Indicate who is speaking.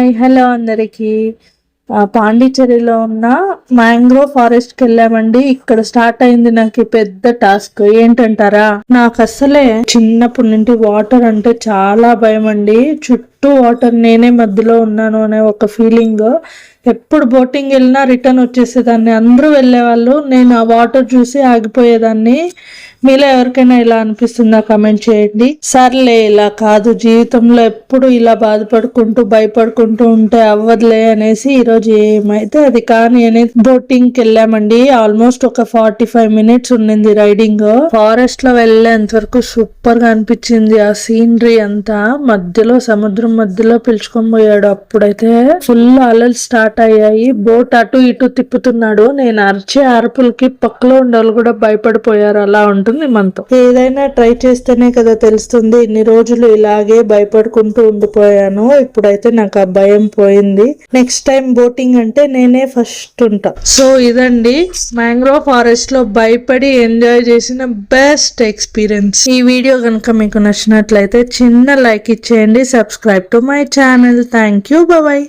Speaker 1: Hi hello అందరికి పాండిచ్చేరిలో ఉన్న mangrove forest కి వెళ్ళామండి. ఇక్కడ స్టార్ట్ అయింది నాకు పెద్ద టాస్క్. ఏంటంటారా, నాకు అసలే చిన్నప్పటి నుండి వాటర్ అంటే చాలా భయం అండి. చుట్టూ వాటర్, నేనే మధ్యలో ఉన్నాను అనే ఒక ఫీలింగ్. ఎప్పుడు బోటింగ్ వెళ్ళినా రిటర్న్ వచ్చేసేదాన్ని. అందరూ వెళ్ళేవాళ్ళు, నేను ఆ వాటర్ చూసి ఆగిపోయేదాన్ని. మీలో ఎవరికైనా ఇలా అనిపిస్తుందా కమెంట్ చేయండి. సర్లే, ఇలా కాదు, జీవితంలో ఎప్పుడు ఇలా బాధపడుకుంటూ భయపడుకుంటూ ఉంటే అవ్వదులే అనేసి ఈరోజు ఏమైతే అది కానీ అనేది బోటింగ్ కి వెళ్ళామండి. ఆల్మోస్ట్ ఒక 45 minutes ఉండింది రైడింగ్. ఫారెస్ట్ లో వెళ్ళేంత వరకు సూపర్ గా అనిపించింది. ఆ సీనరీ అంతా మధ్యలో, సముద్రం మధ్యలో పిలుచుకొని పోయాడు. అప్పుడైతే ఫుల్ అలలు స్టార్ట్ అయ్యాయి. బోట్ అటు ఇటు తిప్పుతున్నాడు. నేను అరిచే అరుపులకి పక్కలో ఉండేవాళ్ళు కూడా భయపడిపోయారు. అలా ఉంటుంది మనతో. ఏదైనా ట్రై చేస్తేనే కదా తెలుస్తుంది. ఇన్ని రోజులు ఇలాగే భయపడుకుంటూ ఉండిపోయాను. ఇప్పుడైతే నాకు ఆ భయం పోయింది. నెక్స్ట్ టైం బోటింగ్ అంటే నేనే ఫస్ట్ ఉంటా. సో ఇదండి మ్యాంగ్రోవ్ ఫారెస్ట్ లో భయపడి ఎంజాయ్ చేసిన బెస్ట్ ఎక్స్పీరియన్స్. ఈ వీడియో కనుక మీకు నచ్చినట్లయితే చిన్న లైక్ ఇచ్చేయండి. Subscribe to my channel. Thank you. Bye.